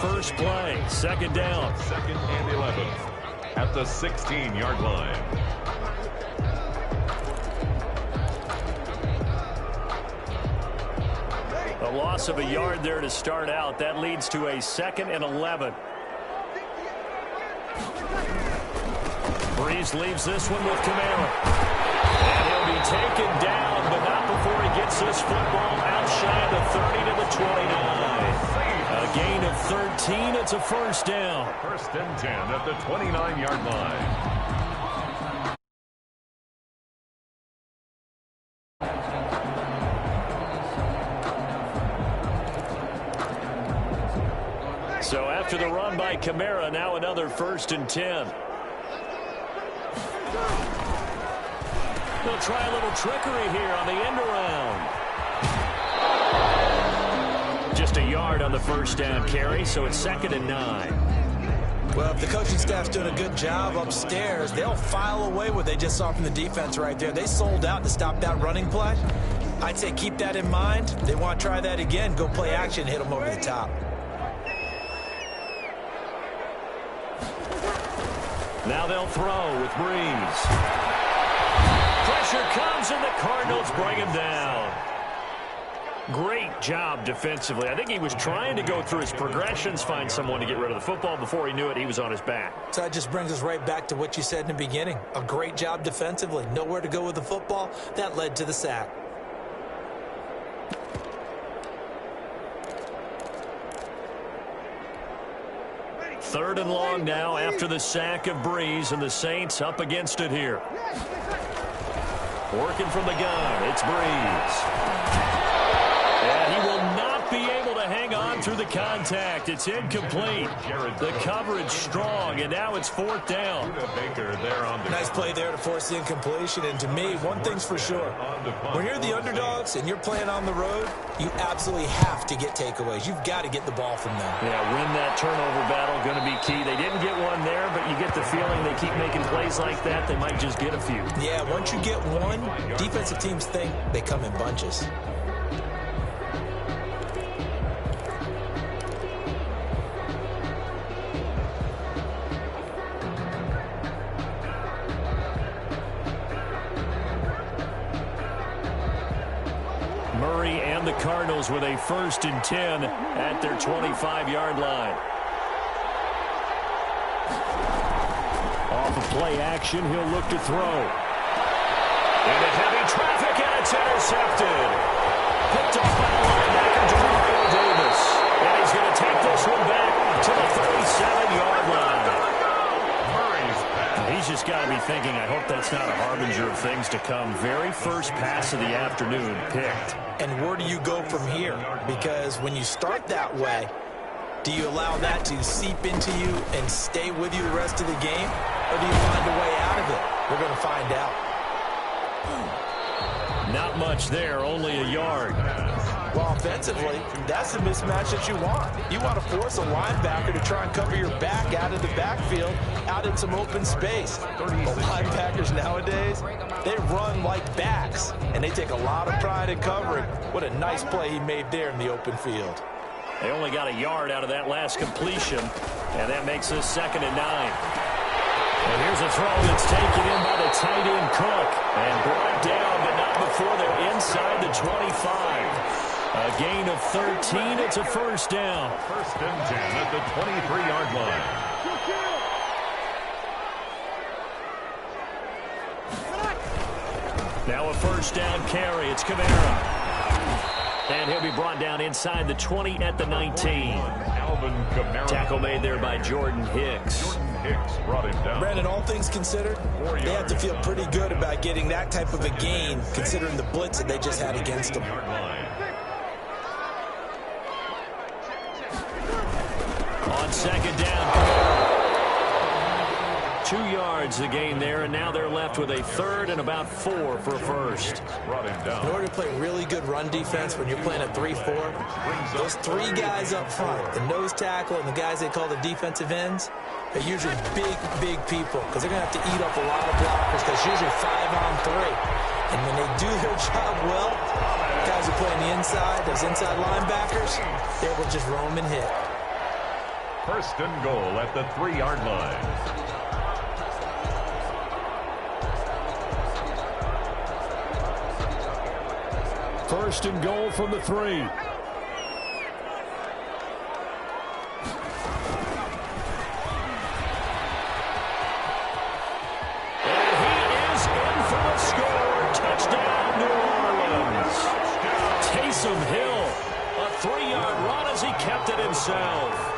first play. Second down. Second and 11 at the 16-yard line. A loss of a yard there to start out. That leads to a 2nd and 11. Breeze leaves this one with Kamara. And he'll be taken down, but not before he gets this football out shy of the 30 to the 29. A gain of 13. It's a first down. First and 10 at the 29-yard line. So after the run by Kamara, now another 1st and 10. They'll try a little trickery here on the end around. Just a yard on the first down carry, so it's 2nd and 9. Well, if the coaching staff's doing a good job upstairs, they'll file away what they just saw from the defense right there. They sold out to stop that running play. I'd say keep that in mind. They want to try that again. Go play action, hit them over the top. Now they'll throw with Breeze. Pressure comes, and the Cardinals bring him down. Great job defensively. I think he was trying to go through his progressions, find someone to get rid of the football. Before he knew it, he was on his back. So that just brings us right back to what you said in the beginning. A great job defensively. Nowhere to go with the football. That led to the sack. Third and long now after the sack of Breeze, and the Saints up against it here. Working from the gun, it's Breeze. And he will not be able to hang on through the contact. It's incomplete. The coverage strong, and now it's 4th down. Nice play there to force the incompletion. And to me, one thing's for sure. When you're the underdogs and you're playing on the road, you absolutely have to get takeaways. You've got to get the ball from them. Yeah, win that turnover battle, going to be key. They didn't get one there, but you get the feeling they keep making plays like that, they might just get a few. Yeah, once you get one, defensive teams think they come in bunches. Murray and the Cardinals with a 1st and 10 at their 25-yard line. Off of play action, he'll look to throw. Into heavy traffic, and it's intercepted. Picked off by the linebacker, Demario Davis. And he's going to take this one back to the 37-yard line. He's just got to be thinking, I hope that's not a harbinger of things to come. Very first pass of the afternoon picked. And where do you go from here? Because when you start that way, do you allow that to seep into you and stay with you the rest of the game? Or do you find a way out of it? We're going to find out. Not much there, only a yard. Well, offensively, that's the mismatch that you want. You want to force a linebacker to try and cover your back out of the backfield, out in some open space. The linebackers nowadays, they run like backs, and they take a lot of pride in covering. What a nice play he made there in the open field. They only got a yard out of that last completion, and that makes this 2nd and 9. And here's a throw that's taken in by the tight end Cook, and brought down, but not before they're inside the 25. A gain of 13. It's a first down. First and 10 at the 23-yard line. Now a first down carry. It's Kamara. And he'll be brought down inside the 20 at the 19. Alvin Kamara. Tackle made there by Jordan Hicks. Hicks brought him down. Brandon, all things considered, they have to feel pretty good about getting that type of a gain, considering the blitz that they just had against them. On second down, 2 yards the gain there, and now they're left with a 3rd and about 4 for a first. In order to play really good run defense when you're playing a 3-4, those 3 guys up front, the nose tackle and the guys they call the defensive ends, are usually big people, because they're going to have to eat up a lot of blockers, because usually 5-on-3. And when they do their job well, guys who play on the inside, those inside linebackers, they will just roam and hit. First and goal at the 3-yard line. First and goal from the 3.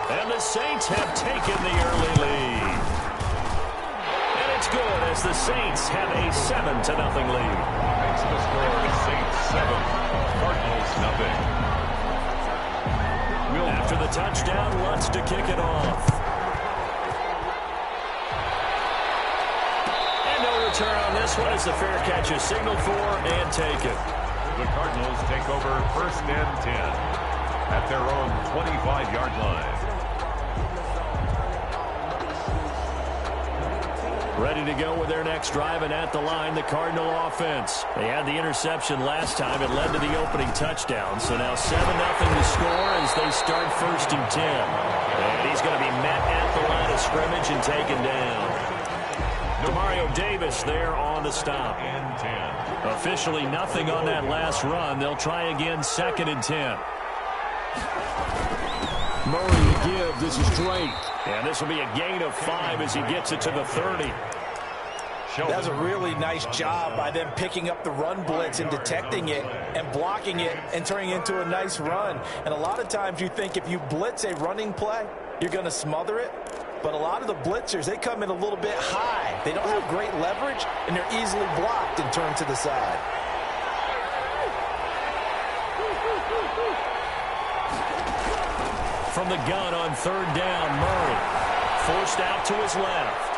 And the Saints have taken the early lead. And it's good as the Saints have a 7-0 lead. Makes the score Saints 7, Cardinals 0. After the touchdown, Lutz to kick it off. And no return on this one as the fair catch is signaled for and taken. The Cardinals take over first and 10. At their own 25-yard line. Ready to go with their next drive, and at the line, the Cardinal offense. They had the interception last time. It led to the opening touchdown. So now 7-0 to score as they start first and 10. And he's going to be met at the line of scrimmage and taken down. Demario Davis there on the stop. And 10. Officially nothing on that last run. They'll try again, 2nd and 10. Murray to give. This is Drake. And this will be a gain of 5 as he gets it to the 30. That's a really nice job by them picking up the run blitz and detecting it and blocking it and turning it into a nice run. And a lot of times you think if you blitz a running play, you're going to smother it. But a lot of the blitzers, they come in a little bit high. They don't have great leverage, and they're easily blocked and turned to the side. From the gun on 3rd down, Murray forced out to his left.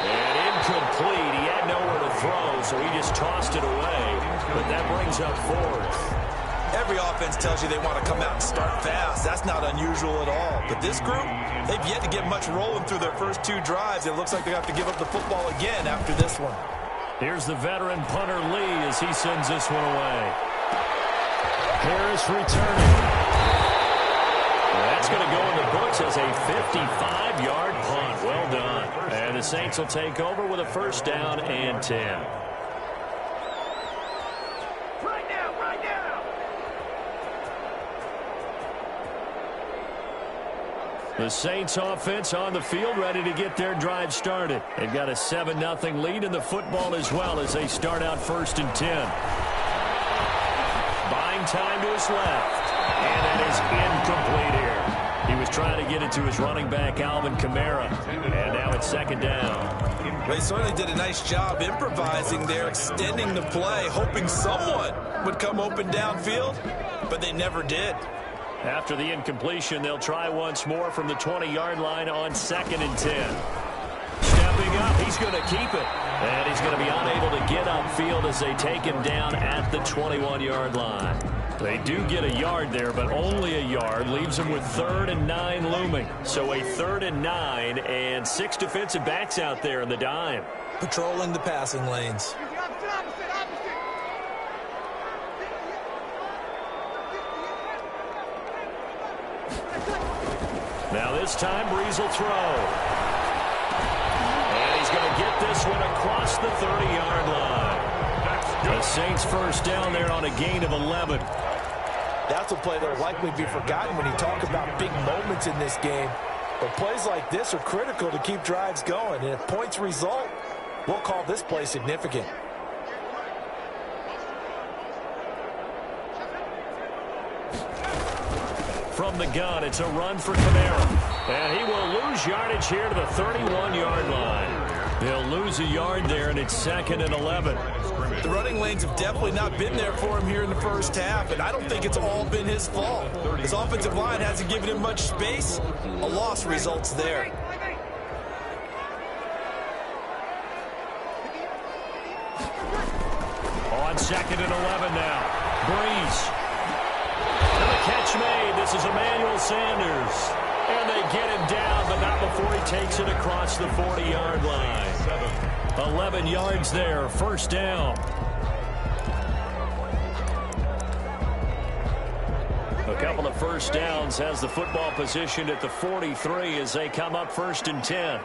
And incomplete. He had nowhere to throw, so he just tossed it away. But that brings up 4th. Every offense tells you they want to come out and start fast. That's not unusual at all. But this group, they've yet to get much rolling through their first 2 drives. It looks like they have to give up the football again after this one. Here's the veteran punter Lee as he sends this one away. Harris returning. That's going to go in the books as a 55-yard punt. Well done. And the Saints will take over with a first down and 10. Right now. The Saints offense on the field ready to get their drive started. They've got a 7-0 lead in the football as well as they start out first and 10. Buying time to his left. And that is incomplete here. He was trying to get it to his running back, Alvin Kamara. And now it's 2nd down. They certainly did a nice job improvising there, extending the play, hoping someone would come open downfield, but they never did. After the incompletion, they'll try once more from the 20-yard line on 2nd and 10. Stepping up, he's going to keep it. And he's going to be unable to get upfield as they take him down at the 21-yard line. They do get a yard there, but only a yard. Leaves them with 3rd and 9 looming. So a 3rd and 9 and 6 defensive backs out there in the dime. Patrolling the passing lanes. Now this time, Breeze will throw. And he's going to get this one across the 30-yard line. The Saints first down there on a gain of 11. That's a play that will likely be forgotten when you talk about big moments in this game. But plays like this are critical to keep drives going. And if points result, we'll call this play significant. From the gun, it's a run for Kamara. And he will lose yardage here to the 31-yard line. They'll lose a yard there, and it's 2nd and 11. The running lanes have definitely not been there for him here in the first half, and I don't think it's all been his fault. His offensive line hasn't given him much space. A loss results there. On 2nd and 11 now. Breeze. And the catch made. This is Emmanuel Sanders. And they get him down, but not before he takes it across the 40-yard line. 11 yards there, first down. A couple of first downs, has the football positioned at the 43 as they come up 1st and 10.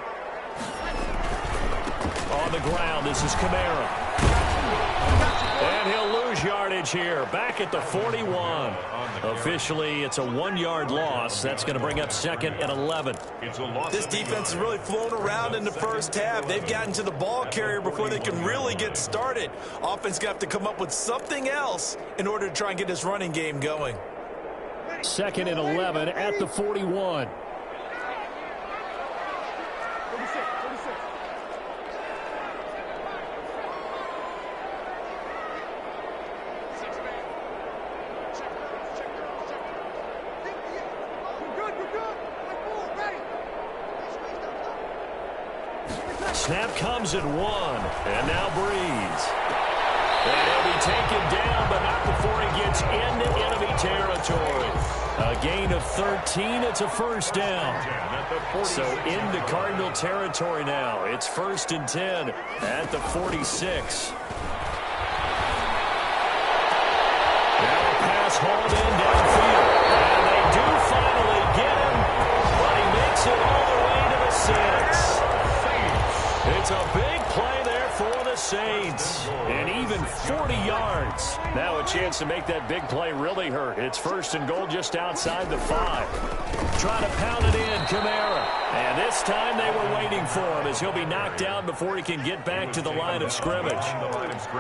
On the ground, this is Kamara. And he'll lose yardage here, back at the 41. Officially, it's a 1-yard loss. That's going to bring up 2nd and 11. This defense has really flown around in the first half. They've gotten to the ball carrier before they can really get started. Offense got to come up with something else in order to try and get this running game going. 2nd and 11 at the 41. Snap comes at 1, and now Breeze. And he'll be taken down, but not before he gets into enemy territory. A gain of 13, it's a first down. So into Cardinal territory now. It's 1st and 10 at the 46. Now a pass hauled in downfield. And they do finally get him, but he makes it all the way to the 6. It's a big play there for the Saints. And even 40 yards. Now a chance to make that big play really hurt. It's 1st and goal just outside the 5. Trying to pound it in, Kamara. And this time they were waiting for him as he'll be knocked down before he can get back to the line of scrimmage.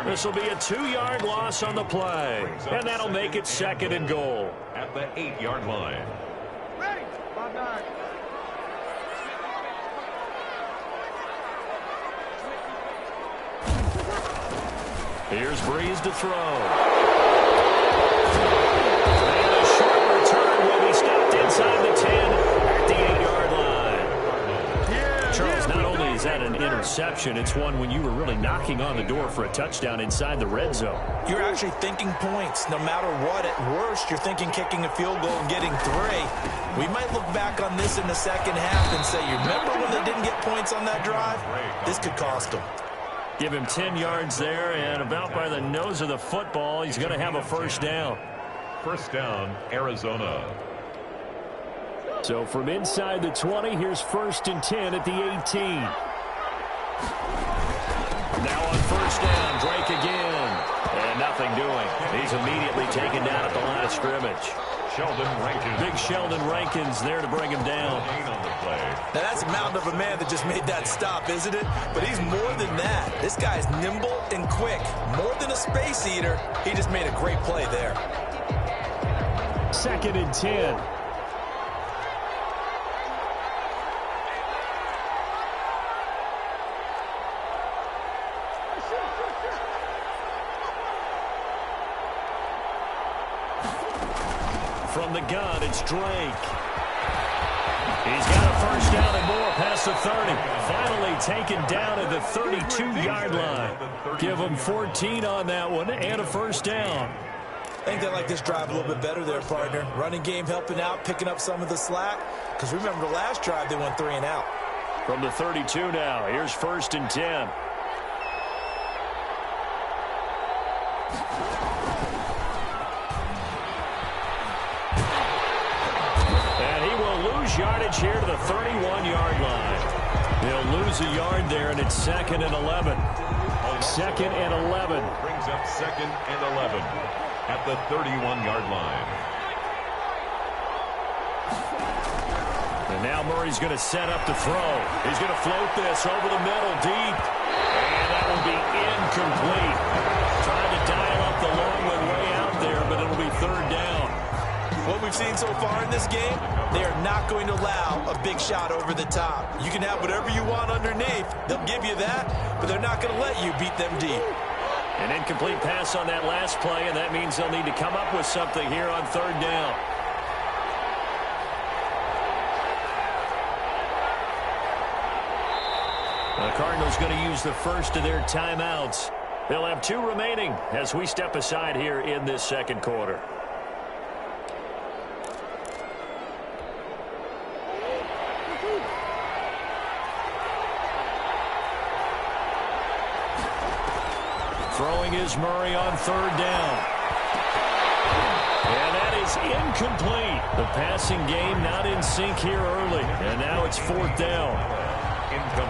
This will be a 2-yard loss on the play. And that'll make it 2nd and goal. At the 8-yard line. Ready. 5-9. Here's Breeze to throw. And a short return will be stopped inside the 10 at the 8-yard line. Charles, not only is that an interception, it's one when you were really knocking on the door for a touchdown inside the red zone. You're actually thinking points. No matter what, at worst, you're thinking kicking a field goal and getting 3. We might look back on this in the second half and say, you remember when they didn't get points on that drive? This could cost them. Give him 10 yards there, and about by the nose of the football, he's going to have a first down. First down, Arizona. So from inside the 20, here's 1st and 10 at the 18. Now on first down, Drake again. And nothing doing. He's immediately taken down at the line of scrimmage. Sheldon Rankins. Big Sheldon Rankins there to bring him down. On the play. Now that's a mountain of a man that just made that stop, isn't it? But he's more than that. This guy's nimble and quick. More than a space eater. He just made a great play there. 2nd and 10. From the gun, it's Drake. He's got a first down and more past the 30. Finally taken down at the 32-yard line. Give him 14 on that one and a first down. I think they like this drive a little bit better there, partner. Running game helping out, picking up some of the slack. Because remember the last drive, they went 3 and out. From the 32 now, here's 1st and 10. Yardage here to the 31-yard line. They'll lose a yard there, and it's 2nd and 11. 2nd and 11. Brings up 2nd and 11 at the 31-yard line. And now Murray's going to set up to throw. He's going to float this over the middle deep. And that will be incomplete. Trying to dial up the long one way out there, but it'll be 3rd down. What we've seen so far in this game, they are not going to allow a big shot over the top. You can have whatever you want underneath. They'll give you that, but they're not going to let you beat them deep. An incomplete pass on that last play, and that means they'll need to come up with something here on 3rd down. The Cardinals going to use the first of their timeouts. They'll have 2 remaining as we step aside here in this 2nd quarter. Throwing is Murray on 3rd down. And that is is incomplete. The passing game not in sync here early, and now it's 4th down.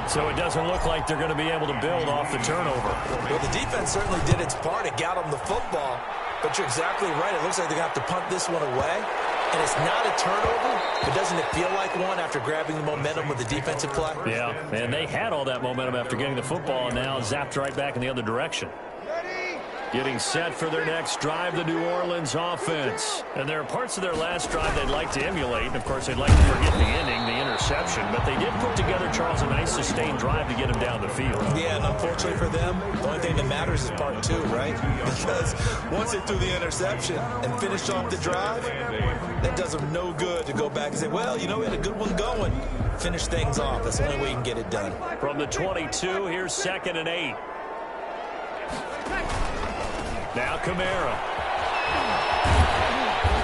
So it doesn't look like they're going to be able to build off the turnover. Well, the defense certainly did its part. It got them the football. But you're exactly right. It looks like they're going to have to punt this one away. And it's not a turnover, but doesn't it feel like one after grabbing the momentum with the defensive play? Yeah, and they had all that momentum after getting the football, and now zapped right back in the other direction. Getting set for their next drive, the New Orleans offense. And there are parts of their last drive they'd like to emulate. And, of course, they'd like to forget the ending, the interception. But they did put together, Charles, a nice sustained drive to get him down the field. Yeah, and unfortunately for them, the only thing that matters is part 2, right? Because once they threw the interception and finished off the drive, that does them no good to go back and say, well, you know, we had a good one going. Finish things off. That's the only way you can get it done. From the 22, here's 2nd and 8. Now Kamara.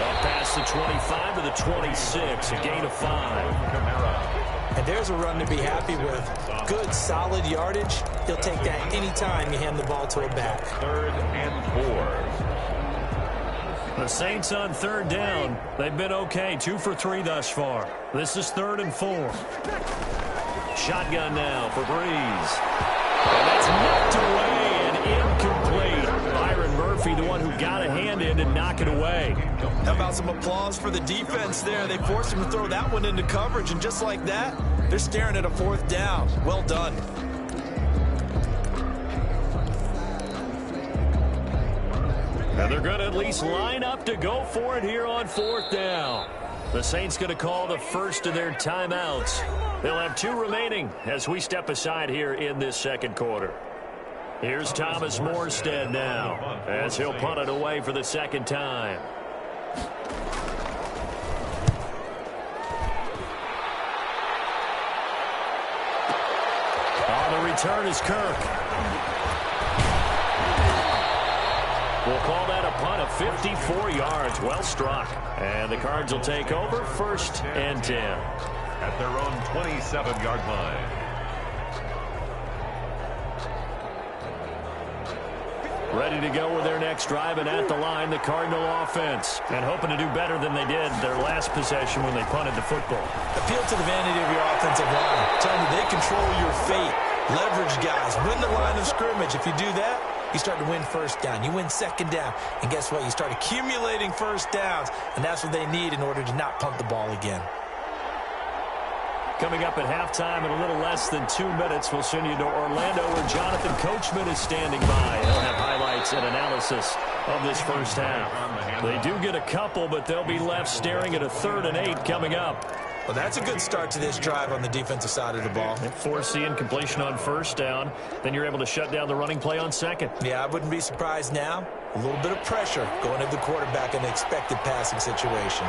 Up past the 25 to the 26, a gain of 5. And there's a run to be happy with. Good, solid yardage. He'll take that any time you hand the ball to a back. 3rd and 4. The Saints on 3rd down. They've been okay, 2 for 3 thus far. This is 3rd and 4. Shotgun now for Breeze. And that's knocked away and incomplete. Byron Murphy, the one who got a hand in and knock it away. How about some applause for the defense there? They forced him to throw that one into coverage, and just like that, they're staring at a 4th down. Well done. And they're going to at least line up to go for it here on 4th down. The Saints going to call the first of their timeouts. They'll have 2 remaining as we step aside here in this 2nd quarter. Here's Thomas Morstead now as he'll punt it away for the 2nd time. On the return is Kirk. We'll call that a punt of 54 yards. Well struck. And the Cards will take over 1st and 10. At their own 27-yard line. Ready to go with their next drive, and at the line, the Cardinal offense. And hoping to do better than they did their last possession when they punted the football. Appeal to the vanity of your offensive line. Tell them they control your fate. Leverage guys. Win the line of scrimmage. If you do that, you start to win 1st down. You win 2nd down. And guess what? You start accumulating 1st downs. And that's what they need in order to not punt the ball again. Coming up at halftime in a little less than 2 minutes, we'll send you to Orlando where Jonathan Coachman is standing by. He'll have highlights and analysis of this 1st half. They do get a couple, but they'll be left staring at a 3rd and 8 coming up. Well, that's a good start to this drive on the defensive side of the ball. Force the incompletion on 1st down. Then you're able to shut down the running play on 2nd. Yeah, I wouldn't be surprised now. A little bit of pressure going to the quarterback in an expected passing situation.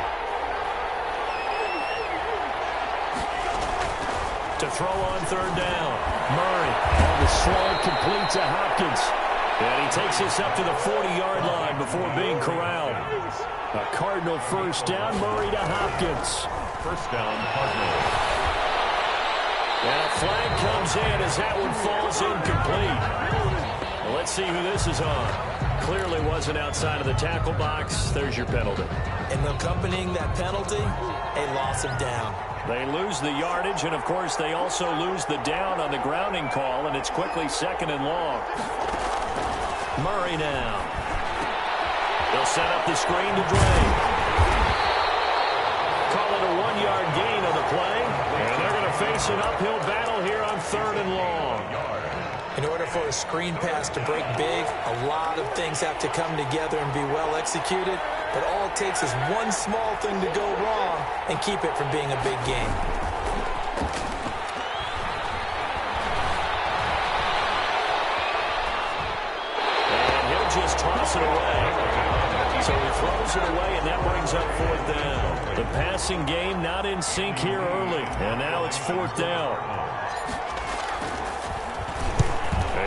To throw on 3rd down. Murray on the slant, complete to Hopkins. And he takes this up to the 40-yard line before being corralled. A Cardinal 1st down, Murray to Hopkins. 1st down, Cardinals. And a flag comes in as that one falls incomplete. Well, let's see who this is on. Clearly wasn't outside of the tackle box. There's your penalty. And accompanying that penalty, a loss of down. They lose the yardage, and, of course, they also lose the down on the grounding call, and it's quickly 2nd and long. Murray now. They'll set up the screen to Drake. Call it a 1-yard gain on the play, and they're going to face an uphill battle here on 3rd and long. In order for a screen pass to break big, a lot of things have to come together and be well executed. But all it takes is one small thing to go wrong and keep it from being a big game. And he'll just toss it away. So he throws it away, and that brings up 4th down. The passing game not in sync here early. And now it's 4th down.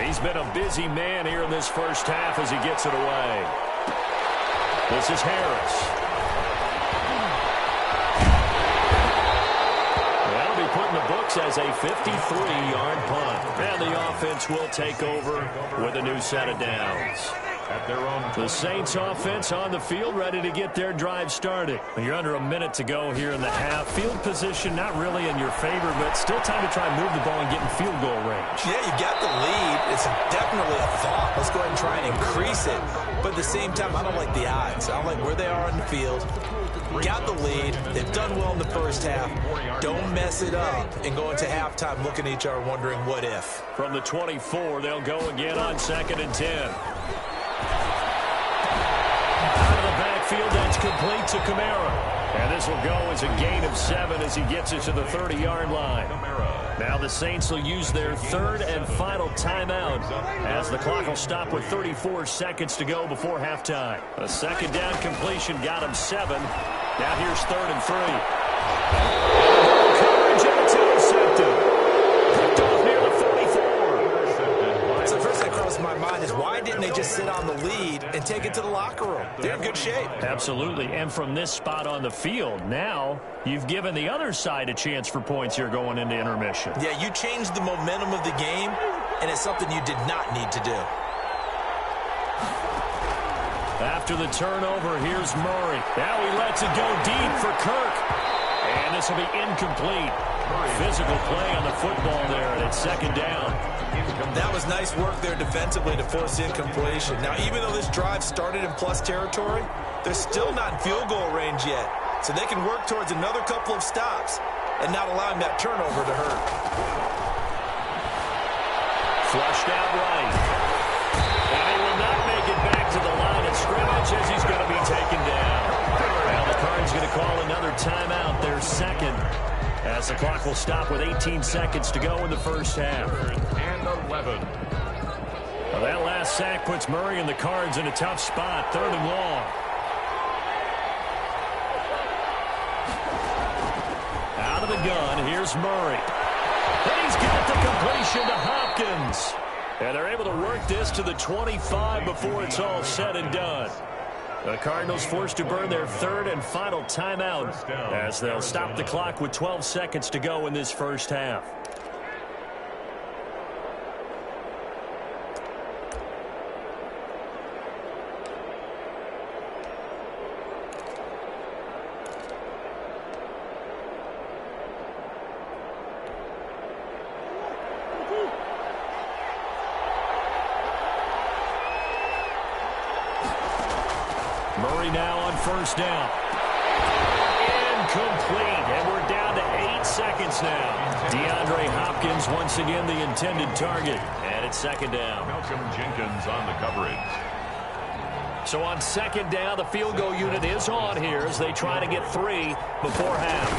He's been a busy man here in this 1st half as he gets it away. This is Harris. That'll be put in the books as a 53-yard punt. And the offense will take over with a new set of downs. at their own. The Saints offense on the field, ready to get their drive started. You're under a minute to go here in the half. Field position not really in your favor, but still time to try and move the ball and get in field goal range. Yeah, you got the lead. It's definitely a thought. Let's go ahead and try and increase it. But at the same time, I don't like the odds. I don't like where they are on the field. Got the lead. They've done well in the first half. Don't mess it up and go into halftime looking at each other wondering what if. From the 24, they'll go again on 2nd and 10. Out of the backfield, that's complete to Kamara. And this will go as a gain of 7 as he gets it to the 30-yard line. Now the Saints will use their third and final timeout as the clock will stop with 34 seconds to go before halftime. A second down completion got him 7. Now here's 3rd and 3. Coverage and it's intercepted. Picked off near the 44. So the first thing that crossed my mind is why didn't they just sit on the lead and take it to the locker room? They're in good shape. Absolutely. And from this spot on the field, now you've given the other side a chance for points here going into intermission. Yeah, you changed the momentum of the game, and it's something you did not need to do. After the turnover, here's Murray. Now he lets it go deep for Kirk. And this will be incomplete. Physical play on the football there, and it's 2nd down. That was nice work there defensively to force incompletion. Now, even though this drive started in plus territory, they're still not in field goal range yet. So they can work towards another couple of stops and not allowing that turnover to hurt. Flushed out right. And he will not make it back to the line of scrimmage as he's going to be taken down. Now the Cardinals going to call another timeout, their 2nd, as the clock will stop with 18 seconds to go in the first half. And 11. Well, that last sack puts Murray and the Cards in a tough spot, 3rd and long. Out of the gun, here's Murray. And he's got the completion to Hopkins. And they're able to work this to the 25 before it's all said and done. The Cardinals forced to burn their 3rd and final timeout as they'll stop the clock with 12 seconds to go in this first half. Murray now on 1st down. Incomplete, and we're down to 8 seconds now. DeAndre Hopkins once again the intended target, and it's 2nd down. Malcolm Jenkins on the coverage. So on 2nd down, the field goal unit is on here as they try to get 3 before half.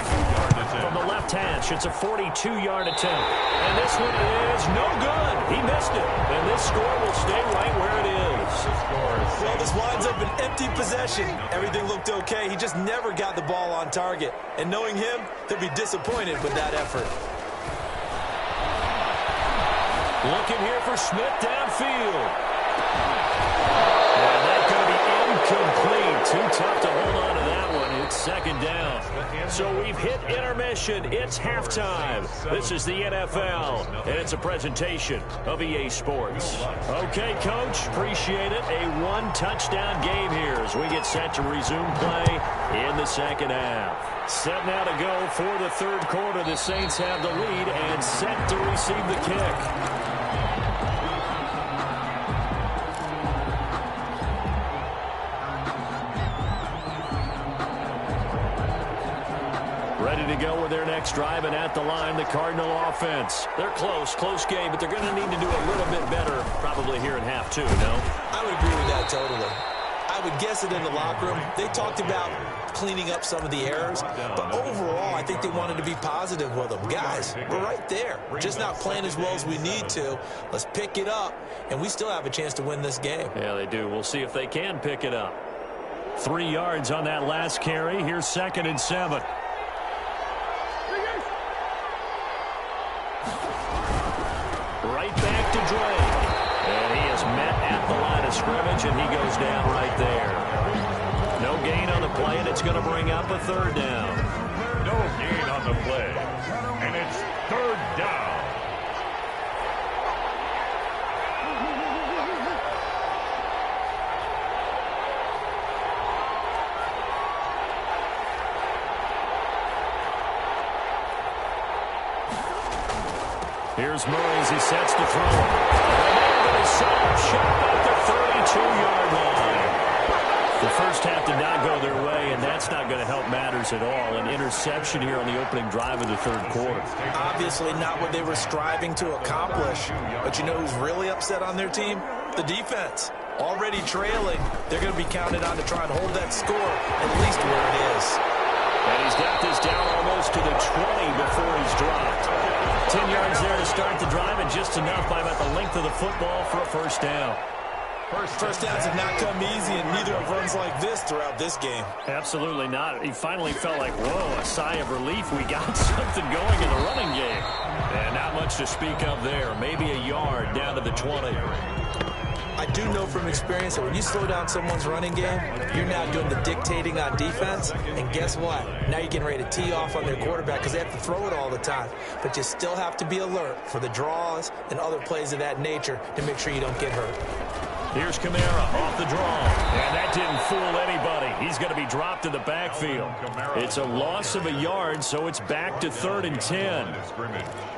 From the left hash, it's a 42-yard attempt. And this one is no good. He missed it. And this score will stay right where it is. Well, this winds up an empty possession. Everything looked okay. He just never got the ball on target. And knowing him, he'll be disappointed with that effort. Looking here for Smith downfield. And that's going to be incomplete. Too tough to hold on to that one. It's 2nd down. So we've hit intermission. It's halftime. This is the NFL, and it's a presentation of EA Sports. Okay, Coach, appreciate it. A 1-touchdown game here as we get set to resume play in the 2nd half. Set now to go for the 3rd quarter. The Saints have the lead and set to receive the kick. Ready to go with their next drive, and at the line, the Cardinal offense. They're close game, but they're going to need to do a little bit better probably here in half 2, no? I would agree with that totally. I would guess it in the locker room. They talked about cleaning up some of the errors, but overall, I think they wanted to be positive with them. Guys, we're right there. We're just not playing as well as we need to. Let's pick it up, and we still have a chance to win this game. Yeah, they do. We'll see if they can pick it up. 3 yards on that last carry. Here's 2nd and 7. Right back to Drake. And he is met at the line of scrimmage, and he goes down right there. No gain on the play, and it's going to bring up a 3rd down. No gain on the play. And it's 3rd down. Here's Murray as he sets the throw. And they're going to set up shop at the 32-yard line. The first half did not go their way, and that's not going to help matters at all. An interception here on the opening drive of the third quarter. Obviously not what they were striving to accomplish. But you know who's really upset on their team? The defense. Already trailing, they're going to be counted on to try and hold that score at least where it is. And he's got this down almost to the 20 before he's dropped. 10 yards there to start the drive, and just enough by about the length of the football for a first down. First downs have not come easy, and neither have runs like this throughout this game. Absolutely not. He finally felt like, whoa, a sigh of relief. We got something going in the running game. And not much to speak of there. Maybe a yard down to the 20. I do know from experience that when you slow down someone's running game, you're now doing the dictating on defense. And guess what? Now you're getting ready to tee off on their quarterback because they have to throw it all the time. But you still have to be alert for the draws and other plays of that nature to make sure you don't get hurt. Here's Kamara off the draw. And that didn't fool anybody. He's going to be dropped in the backfield. It's a loss of a yard, so it's back to 3rd and 10.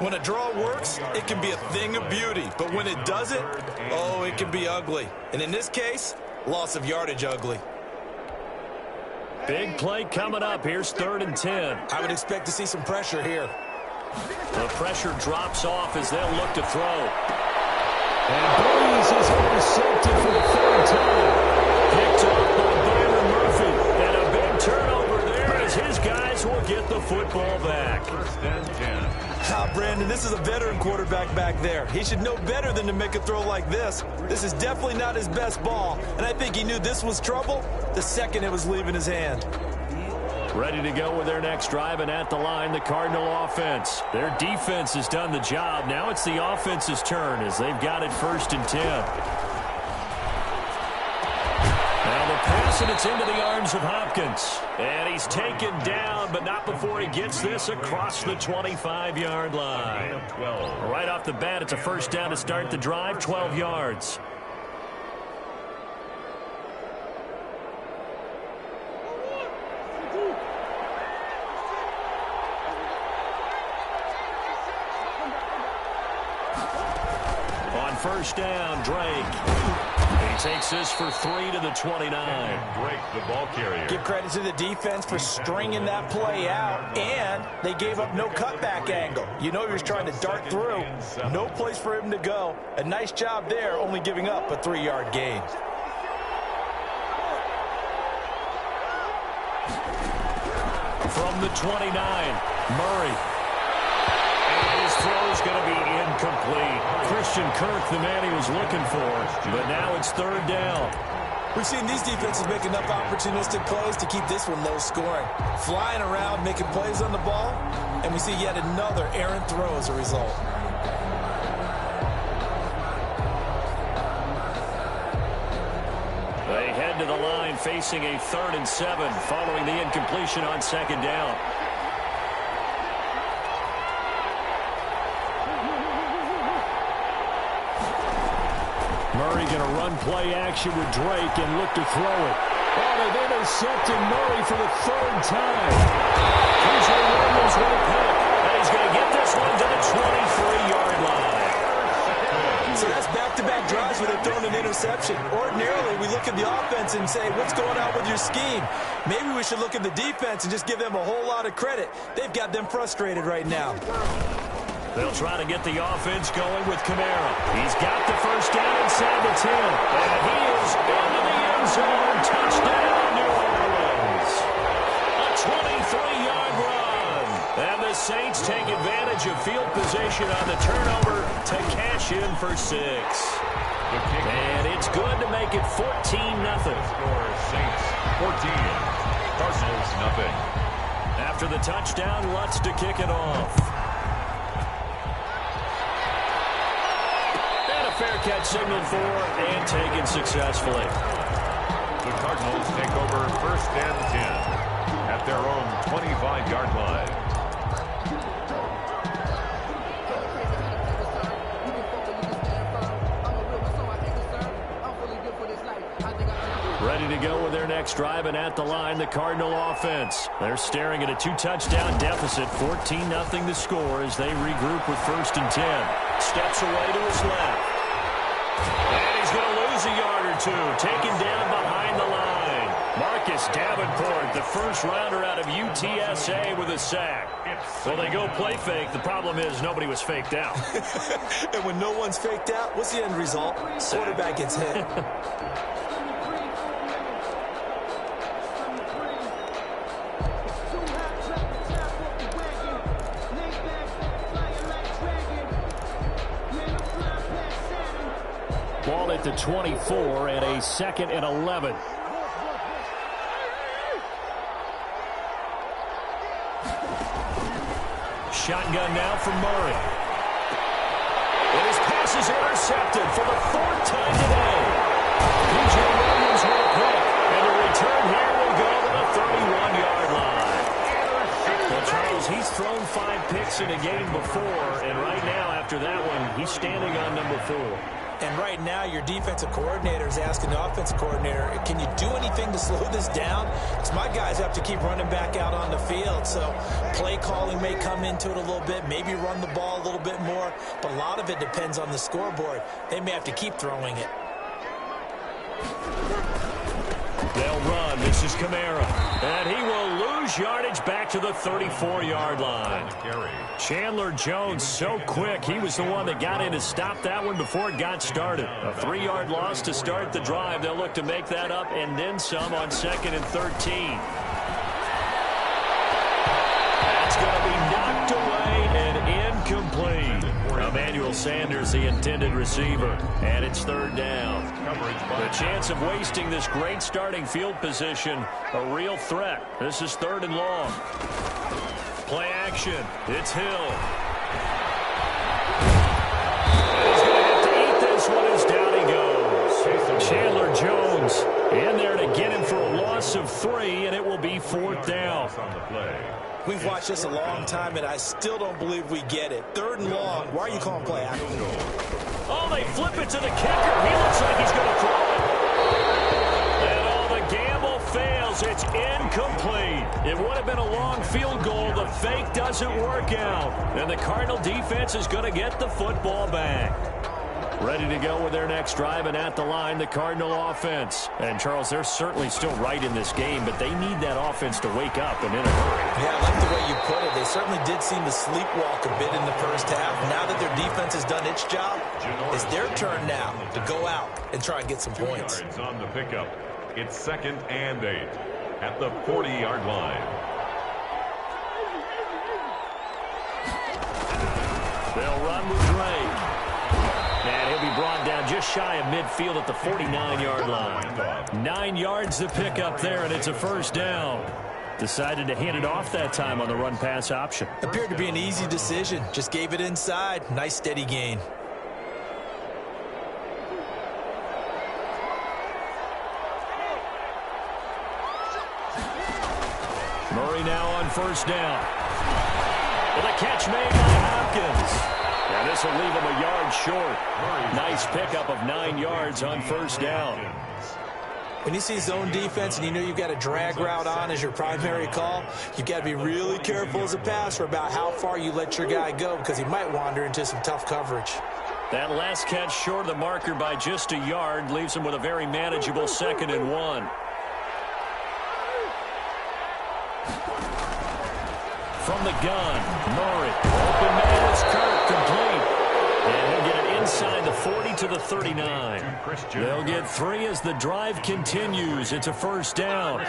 When a draw works, it can be a thing of beauty. But when it doesn't, oh, it can be ugly. And in this case, loss of yardage ugly. Big play coming up. Here's 3rd and 10. I would expect to see some pressure here. The pressure drops off as they'll look to throw. And Breeze is intercepted for the 3rd time. Picked off by Byron Murphy. And a big turnover there as his guys will get the football back. 1st and 10. Brandon, this is a veteran quarterback back there. He should know better than to make a throw like this. This is definitely not his best ball. And I think he knew this was trouble the second it was leaving his hand. Ready to go with their next drive, and at the line, the Cardinal offense. Their defense has done the job. Now it's the offense's turn as they've got it 1st and 10. Now the pass, and it's into the arms of Hopkins. And he's taken down, but not before he gets this across the 25-yard line. Right off the bat, it's a first down to start the drive, 12 yards. First down, Drake. He takes this for 3 to the 29. Drake, the ball carrier. Give credit to the defense for stringing that play out, and they gave up no cutback angle. You know he was trying to dart through. No place for him to go. A nice job there, only giving up a 3-yard gain. From the 29, Murray. His throw is going to be incomplete. Christian Kirk, the man he was looking for, but now it's 3rd down. We've seen these defenses make enough opportunistic plays to keep this one low scoring. Flying around, making plays on the ball, and we see yet another errant throw as a result. They head to the line facing a 3rd and 7 following the incompletion on 2nd down. Murray going to run play action with Drake and look to throw it. Oh, they've intercepted Murray for the 3rd time. P.J. Williams with a pick. And he's going to get this one to the 23-yard line. So that's back-to-back drives where they've thrown an interception. Ordinarily, we look at the offense and say, what's going on with your scheme? Maybe we should look at the defense and just give them a whole lot of credit. They've got them frustrated right now. They'll try to get the offense going with Kamara. He's got the first down inside the 10. And he is into the end zone. Touchdown, New Orleans. A 23-yard run. And the Saints take advantage of field position on the turnover to cash in for 6. And it's good to make it 14-0. Score Saints 14. Cardinals nothing. After the touchdown, Lutz to kick it off. Fair catch signaled for and taken successfully. The Cardinals take over 1st and 10 at their own 25-yard line. Ready to go with their next drive, and at the line, the Cardinal offense. They're staring at a 2-touchdown deficit, 14-0 the score as they regroup with 1st and 10. Steps away to his left. And he's going to lose a yard or two, taken down behind the line. Marcus Davenport, the first rounder out of UTSA with a sack. Well, they go play fake. The problem is nobody was faked out. And when no one's faked out, what's the end result? Quarterback gets hit. Ball at the 24 and a 2nd and 11. Shotgun now from Murray. And his pass is intercepted for the 4th time today. P.J. Williams will pick, and the return here will go to the 31-yard line. Well, Charles, he's thrown 5 picks in a game before, and right now, after that one, he's standing on number 4. And right now, your defensive coordinator is asking the offensive coordinator, can you do anything to slow this down? Because my guys have to keep running back out on the field. So play calling may come into it a little bit, maybe run the ball a little bit more. But a lot of it depends on the scoreboard. They may have to keep throwing it. They'll run. This is Kamara. And he will lose yardage back to the 34-yard line. Chandler Jones so quick. He was the one that got in to stop that one before it got started. A 3-yard loss to start the drive. They'll look to make that up and then some on 2nd and 13. That's going to be knocked away and incomplete. Emmanuel Sanders, the intended receiver, and it's 3rd down. The chance of wasting this great starting field position, a real threat. This is 3rd and long. Play action. It's Hill. He's going to have to eat this one as down he goes. Chandler Jones in there to get him for a loss of 3, and it will be 4th down. We've watched this a long time, and I still don't believe we get it. 3rd and long. Why are you calling play action? Oh, they flip it to the kicker. He looks like he's going to throw it. And the gamble fails. It's incomplete. It would have been a long field goal. The fake doesn't work out. And the Cardinal defense is going to get the football back. Ready to go with their next drive, and at the line, the Cardinal offense. And, Charles, they're certainly still right in this game, but they need that offense to wake up and in a hurry. Yeah, I like the way you put it. They certainly did seem to sleepwalk a bit in the first half. Now that their defense has done its job, it's their turn now to go out and try and get some points. 2 yards on the pickup. It's 2nd and 8 at the 40-yard line. They'll run with Drake. And he'll be brought down just shy of midfield at the 49-yard line. 9 yards to pick up there, and it's a 1st down. Decided to hand it off that time on the run-pass option. Appeared to be an easy decision. Just gave it inside. Nice steady gain. Murray now on 1st down. With a catch made by Hopkins. And this will leave him a yard short. Nice pickup of 9 yards on 1st down. When you see zone defense and you know you've got a drag route on as your primary call, you've got to be really careful as a passer about how far you let your guy go because he might wander into some tough coverage. That last catch short of the marker by just a yard leaves him with a very manageable 2nd and 1. From the gun, Murray. Open man is Kirk, complete. And he'll get it inside the 40 to the 39. They'll get 3 as the drive continues. It's a 1st down.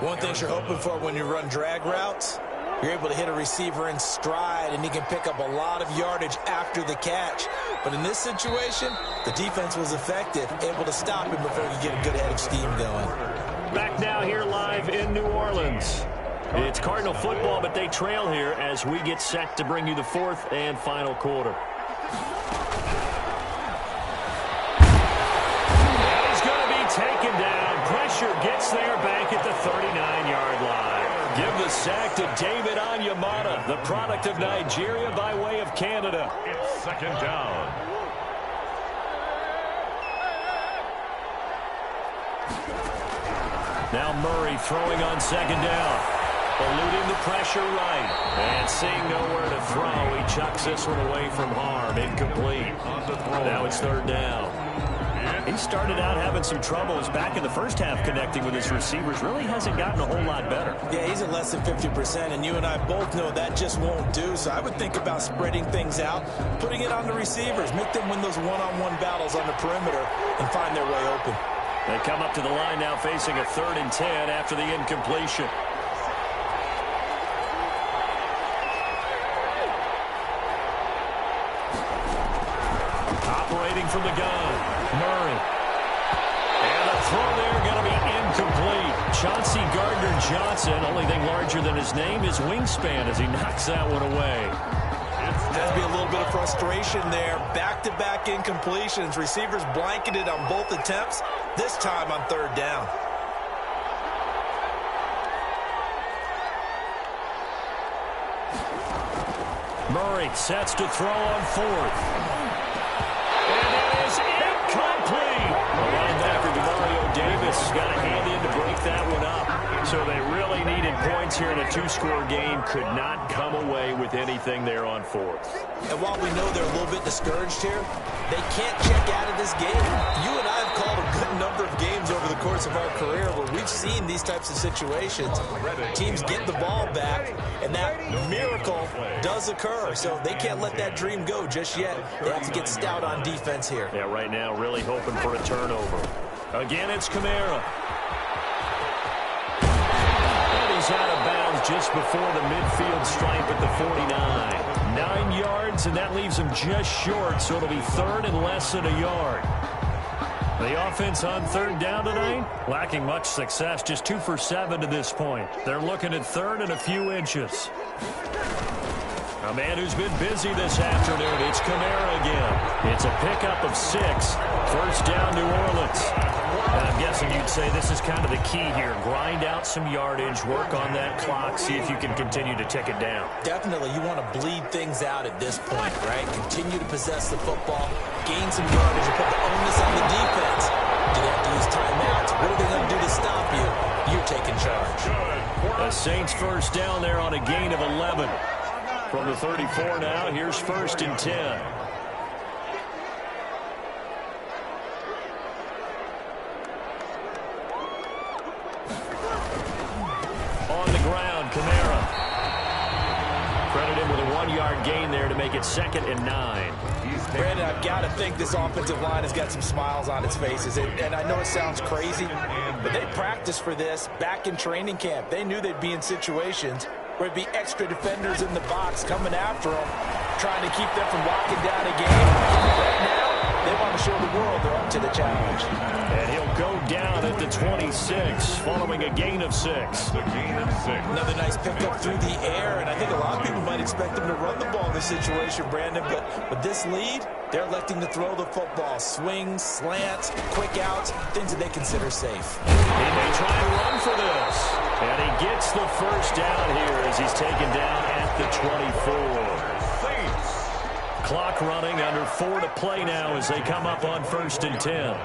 One thing you're hoping for when you run drag routes, you're able to hit a receiver in stride, and he can pick up a lot of yardage after the catch. But in this situation, the defense was effective, able to stop him before you get a good head of steam going. Back now here live in New Orleans. It's Cardinal football, but they trail here as we get set to bring you the 4th and final quarter. And he's going to be taken down. Pressure gets there back at the 39-yard line. Give the sack to David Onyemata, the product of Nigeria by way of Canada. It's 2nd down. Now Murray throwing on second down. Eluding the pressure right. And seeing nowhere to throw, he chucks this one away from harm. Incomplete. Now it's third down. He started out having some troubles back in the first half connecting with his receivers. Really hasn't gotten a whole lot better. Yeah, he's at less than 50%, and you and I both know that just won't do. So I would think about spreading things out, putting it on the receivers, make them win those one-on-one battles on the perimeter, and find their way open. They come up to the line now facing a 3rd and 10 after the incompletion. Operating from the gun, Murray. And the throw there going to be incomplete. Chauncey Gardner-Johnson, only thing larger than his name is wingspan as he knocks that one away. There's be a little bit of frustration there. Back-to-back incompletions. Receivers blanketed on both attempts, this time on 3rd down. Murray sets to throw on 4th. And it is incomplete. The linebacker, Demario Davis, got a hand in to break that one up. So they really needed points here in a 2-score game. Could not come away with anything there on 4th. And while we know they're a little bit discouraged here, they can't check out of this game. You and I have called a good number of games over the course of our career where we've seen these types of situations. Teams get the ball back, and that miracle does occur. So they can't let that dream go just yet. They have to get stout on defense here. Yeah, right now really hoping for a turnover. Again, it's Kamara. And he's out of bounds just before the midfield stripe at the 49. 9 yards, and that leaves him just short, so it'll be 3rd and less than a yard. The offense on 3rd down tonight, lacking much success, just 2 for 7 to this point. They're looking at 3rd and a few inches. A man who's been busy this afternoon, it's Kamara again. It's a pickup of 6, 1st down New Orleans. And I'm guessing you'd say this is kind of the key here. Grind out some yardage, work on that clock, see if you can continue to tick it down. Definitely, you want to bleed things out at this point, right? Continue to possess the football, gain some yardage, and put the onus on the defense. Do they have to use timeouts? What are they going to do to stop you? You're taking charge. The Saints 1st down there on a gain of 11. From the 34 now, here's 1st and 10. On the ground, Kamara. Credit him with a 1-yard gain there to make it 2nd and 9. Brandon, I've got to think this offensive line has got some smiles on its faces. And I know it sounds crazy, but they practiced for this back in training camp. They knew they'd be in situations where it'd be extra defenders in the box coming after them, trying to keep them from locking down a game. Right now, they want to show the world they're up to the challenge. And he'll go down at the 26, following a gain of 6. Another nice pickup through the air, and I think a lot of people might expect them to run the ball in this situation, Brandon, but with this lead, they're electing to throw the football. Swings, slants, quick outs, things that they consider safe. He may try and run for this. And he gets the 1st down here as he's taken down at the 24. Clock running, under 4 to play now as they come up on 1st and 10.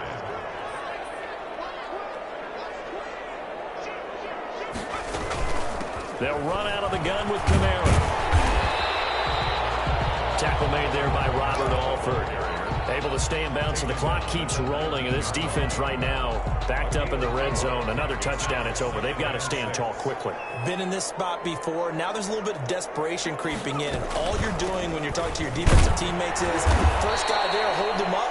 They'll run out of the gun with Kamara. Tackle made there by Robert Alford. Able to stay in bounds, so the clock keeps rolling, and this defense right now backed up in the red zone. Another touchdown, it's over. They've got to stand tall quickly. Been in this spot before. Now there's a little bit of desperation creeping in, and all you're doing when you're talking to your defensive teammates is first guy there, hold him up.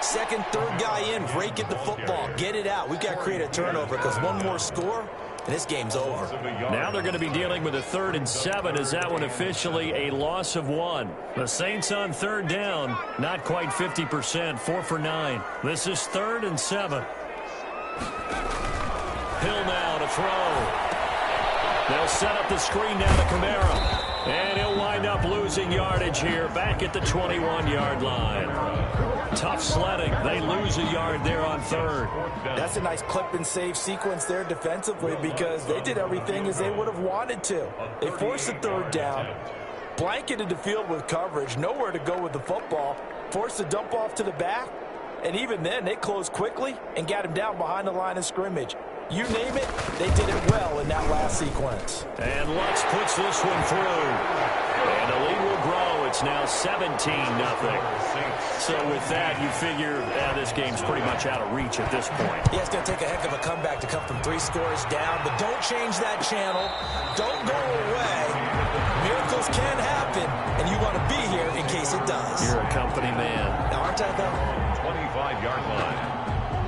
Second, third guy in, break it the football. Get it out. We've got to create a turnover because one more score, and this game's over. Now they're going to be dealing with a 3rd and 7 as that one officially a loss of 1. The Saints on 3rd down, not quite 50%, 4 for 9. This is 3rd and 7. Hill now to throw. They'll set up the screen down to Kamara. And he'll wind up losing yardage here back at the 21-yard line. Tough sledding. They lose a yard there on 3rd. That's a nice clip and save sequence there defensively because they did everything as they would have wanted to. They forced the 3rd down, blanketed the field with coverage, nowhere to go with the football, forced the dump off to the back, and even then they closed quickly and got him down behind the line of scrimmage. You name it, they did it well in that last sequence. And Lutz puts this one through. And the lead will grow. It's now 17-0. So with that, you figure this game's pretty much out of reach at this point. Yeah, it's going to take a heck of a comeback to come from 3 scores down, but don't change that channel. Don't go away. Miracles can happen, and you want to be here in case it does. You're a company man. Now, aren't I, though? 25-yard line.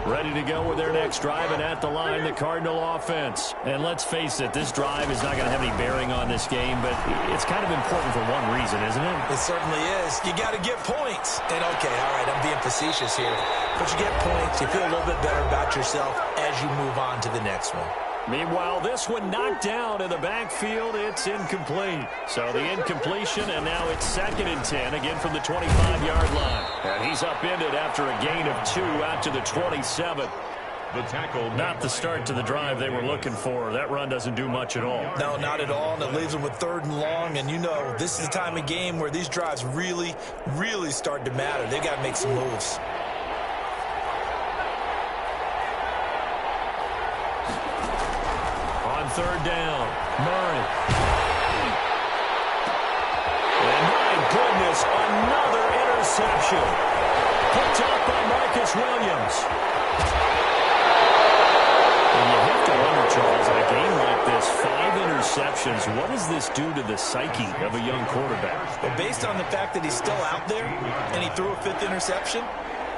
Ready to go with their next drive, and at the line, the Cardinal offense. And let's face it, this drive is not going to have any bearing on this game, but it's kind of important for one reason, isn't it? It certainly is. You got to get points. And, okay, all right, I'm being facetious here. But you get points, you feel a little bit better about yourself as you move on to the next one. Meanwhile, this one knocked down in the backfield. It's incomplete. So the incompletion, and now it's 2nd and 10, again from the 25-yard line. And he's upended after a gain of 2 out to the 27. The tackle. Not the start to the drive they were looking for. That run doesn't do much at all. No, not at all, and it leaves them with 3rd and long. And you know, this is the time of game where these drives really, really start to matter. They got to make some moves. On 3rd down, Murray. And my goodness, another interception. Picked up by Marcus Williams. And you have to wonder, Charles, in a game like this, 5 interceptions, what does this do to the psyche of a young quarterback? Well, based on the fact that he's still out there and he threw a 5th interception,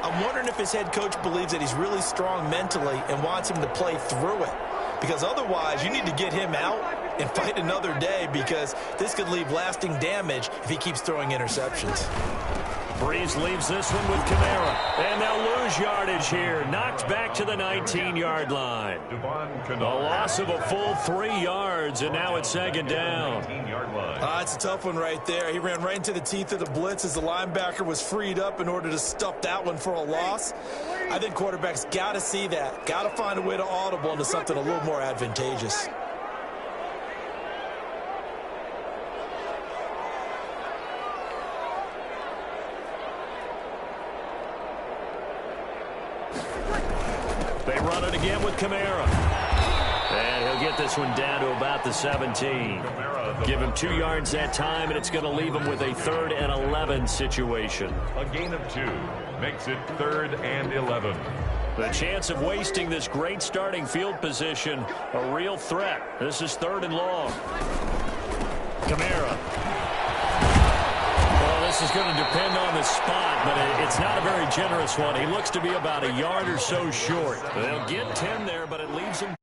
I'm wondering if his head coach believes that he's really strong mentally and wants him to play through it. Because otherwise, you need to get him out and fight another day, because this could leave lasting damage if he keeps throwing interceptions. Breeze leaves this one with Kamara. And they'll lose yardage here. Knocked back to the 19-yard line. A loss of a full 3 yards, and now it's 2nd down. It's a tough one right there. He ran right into the teeth of the blitz as the linebacker was freed up in order to stuff that one for a loss. I think quarterbacks got to see that. Got to find a way to audible into something a little more advantageous. They run it again with Kamara. And he'll get this one down to about the 17. Give him 2 yards that time, and it's going to leave him with a 3rd and 11 situation. A gain of 2 makes it 3rd and 11. The chance of wasting this great starting field position, a real threat. This is 3rd and long. Kamara. Well, this is going to depend on the spot, but it's not a very generous one. He looks to be about a yard or so short. They'll get 10 there, but it leaves him